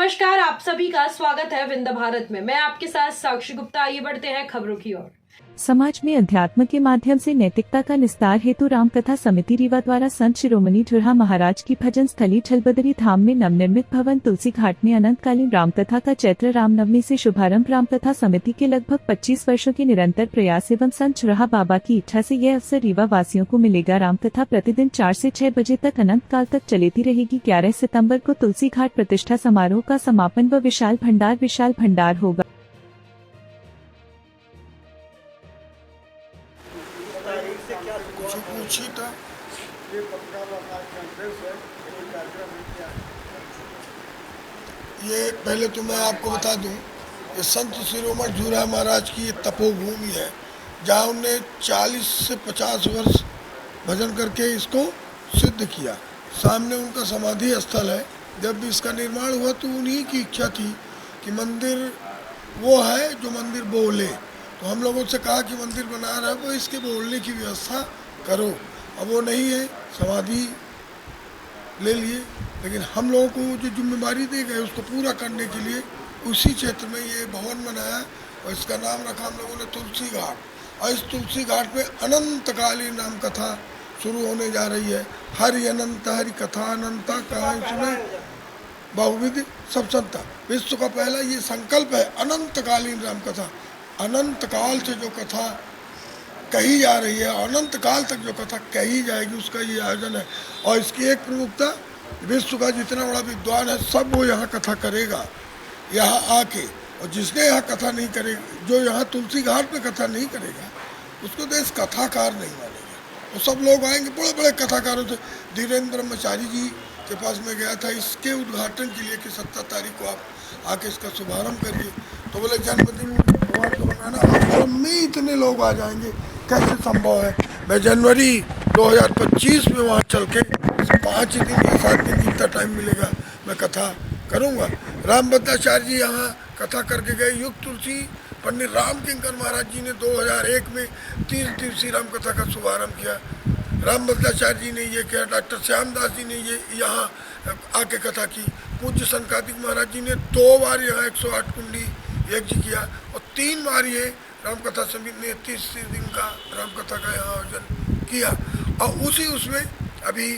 नमस्कार, आप सभी का स्वागत है विंध्य भारत में। मैं आपके साथ साक्षी गुप्ता। आइए बढ़ते हैं खबरों की ओर। समाज में अध्यात्म के माध्यम से नैतिकता का निस्तार हेतु रामकथा समिति रीवा द्वारा संत शिरोमणि ठुरहा महाराज की भजन स्थली छलबदरी धाम में नवनिर्मित भवन तुलसी घाट में अनंतकालीन रामकथा का चैत्र रामनवमी से शुभारंभ। रामकथा समिति के लगभग 25 वर्षों के निरंतर प्रयास एवं संत ठुरहा बाबा की इच्छा से यह अवसर रीवा वासियों को मिलेगा। रामकथा प्रतिदिन 4 से 6 बजे तक अनंत काल तक चलती रहेगी। 11 सितम्बर को तुलसी घाट प्रतिष्ठा समारोह का समापन व विशाल भंडार होगा। ये पहले तो मैं आपको बता दूं, ये संत शिरोमणि ठुरहा महाराज की तपोभूमि है, जहाँ उन्होंने 40 से 50 वर्ष भजन करके इसको सिद्ध किया। सामने उनका समाधि स्थल है। जब भी इसका निर्माण हुआ तो उन्हीं की इच्छा थी कि मंदिर वो है जो मंदिर बोले। तो हम लोगों से कहा कि मंदिर बना रहा है वो इसके बोलने की व्यवस्था करो। अब वो नहीं है, समाधि ले लिए, लेकिन हम लोगों को जो जिम्मेदारी दी गई उसको पूरा करने के लिए उसी क्षेत्र में ये भवन बनाया और इसका नाम रखा हम लोगों ने तुलसी घाट। और इस तुलसी घाट में अनंतकालीन राम कथा शुरू होने जा रही है। हरि अनंत हरि कथा अनंता कहानी सुने बहुविध सब संता। विश्व का पहला ये संकल्प है अनंतकालीन राम कथा। अनंत काल से जो कथा कही जा रही है, अनंत काल तक जो कथा कही जाएगी, उसका ये आयोजन है। और इसकी एक प्रमुखता, विश्व का जितना बड़ा विद्वान है सब वो यहाँ कथा करेगा यहाँ आके। और जिसने यहाँ कथा नहीं करेगा, जो यहाँ तुलसी घाट में कथा नहीं करेगा, उसको देश कथाकार नहीं मानेगा। तो सब लोग आएंगे, बड़े बड़े कथाकारों से। धीरेन्द्र ब्रह्मचारी जी के पास में गया था इसके उद्घाटन के लिए कि 17 तारीख को आप आके इसका शुभारम्भ करिए। तो बोले जन्मदिन भगवान को बनाना, और में इतने लोग आ जाएंगे, कैसे संभव है। मैं जनवरी 2025 में वहाँ चल के 5 दिन या 7 दिन जितना टाइम मिलेगा मैं कथा करूँगा। रामभद्राचार्य जी यहाँ कथा करके गए। युग तुलसी पंडित राम किंकर महाराज जी ने 2001 में 30 दिवसीय राम कथा का शुभारम्भ किया। रामभद्राचार्य जी ने ये किया। डॉक्टर श्यामदास जी ने ये यहाँ आके कथा की। पूज्य सनकादिक महाराज जी ने 2 बार यहाँ 108 कुंडी यज्ञ किया। और 3 बार ये रामकथा समिति ने 30 दिन का रामकथा का यहाँ आयोजन किया। और उसी उसमें अभी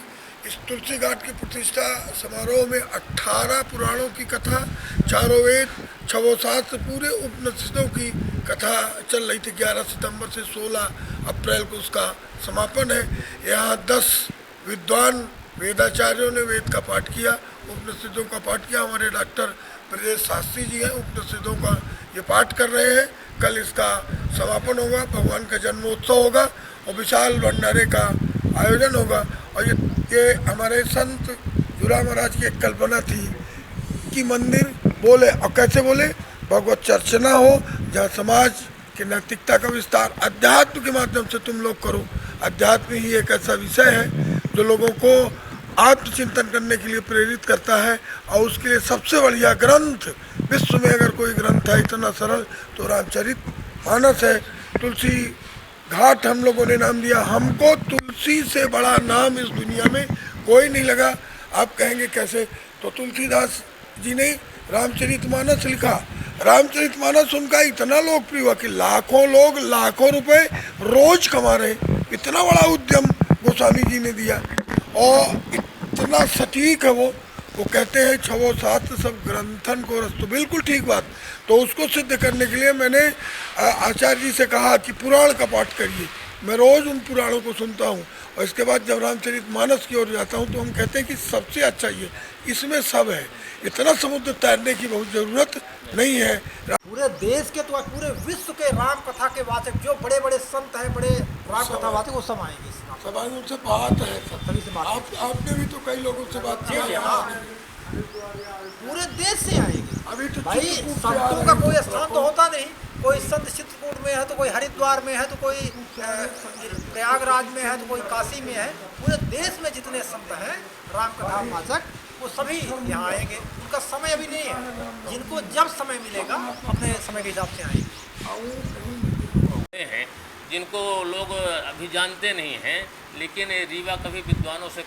इस तुलसी घाट की प्रतिष्ठा समारोह में 18 पुराणों की कथा, 4 वेद, 6 शास्त्र, पूरे उपनिषदों की कथा चल रही थी। 11 सितंबर से 16 अप्रैल को उसका समापन है। यहाँ 10 विद्वान वेदाचार्यों ने वेद का पाठ किया, उपनिषदों का पाठ किया। हमारे डॉक्टर ब्रजेश शास्त्री जी हैं, उपनिषदों का ये पाठ कर रहे हैं। कल इसका समापन होगा, भगवान का जन्मोत्सव होगा और विशाल भंडारे का आयोजन होगा। और ये हमारे संत ठुरहा महाराज की एक कल्पना थी कि मंदिर बोले, और कैसे बोले, भगवत चर्चना हो, जहाँ समाज की नैतिकता का विस्तार अध्यात्म के माध्यम से तुम लोग करो। अध्यात्म ही एक ऐसा विषय है जो लोगों को आत्मचिंतन करने के लिए प्रेरित करता है। और उसके लिए सबसे बढ़िया ग्रंथ विश्व में अगर कोई ग्रंथ है इतना सरल तो रामचरितमानस है। तुलसी घाट हम लोगों ने नाम दिया। हमको तुलसी से बड़ा नाम इस दुनिया में कोई नहीं लगा। आप कहेंगे कैसे? तो तुलसीदास जी ने रामचरितमानस लिखा। रामचरितमानस उनका इतना लोकप्रिय हुआ कि लाखों लोग लाखों रुपए रोज कमा रहे। इतना बड़ा उद्यम गोस्वामी जी ने दिया और इतना सटीक है वो कहते हैं 6 शास्त्र सब ग्रंथन को रस। तो बिल्कुल ठीक बात। तो उसको सिद्ध करने के लिए मैंने आचार्य जी से कहा कि पुराण का पाठ करिए। मैं रोज़ उन पुराणों को सुनता हूँ और इसके बाद जब रामचरितमानस की ओर जाता हूँ तो हम कहते हैं कि सबसे अच्छा ये, इसमें सब है। इतना समुद्र तैरने की बहुत ज़रूरत नहीं है। पूरे देश के तो पूरे विश्व के राम कथा के वाचक जो बड़े बड़े संत हैं, बड़े राम कथा वाचक, वो सब आएंगे। सब आएंगे, उनसे बात है। आपने भी तो कई लोगों से बात की। पूरे देश से आएंगे। अभी तो भाई संतों का कोई स्थान तो होता नहीं। कोई संत चित्रकूट में है तो कोई हरिद्वार में है तो कोई प्रयागराज में है तो कोई काशी में है। पूरे देश में जितने संत हैं राम कथा वाचक, वो सभी यहाँ आएंगे। उनका समय अभी नहीं है, जिनको जब समय मिलेगा अपने समय के हिसाब से आएंगे। जिनको लोग अभी जानते नहीं हैं, लेकिन रीवा कभी विद्वानों से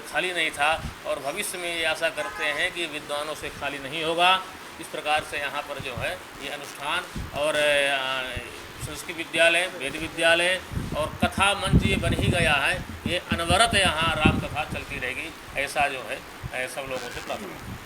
खाली नहीं था और भविष्य में ये आशा करते हैं कि विद्वानों से खाली नहीं होगा। इस प्रकार से यहाँ पर जो है ये अनुष्ठान और संस्कृत विद्यालय, वेद विद्यालय और कथा मंच ये बन ही गया है। ये अनवरत यहाँ राम कथा चलती रहेगी, ऐसा जो है सब लोगों से प्रार्थना है।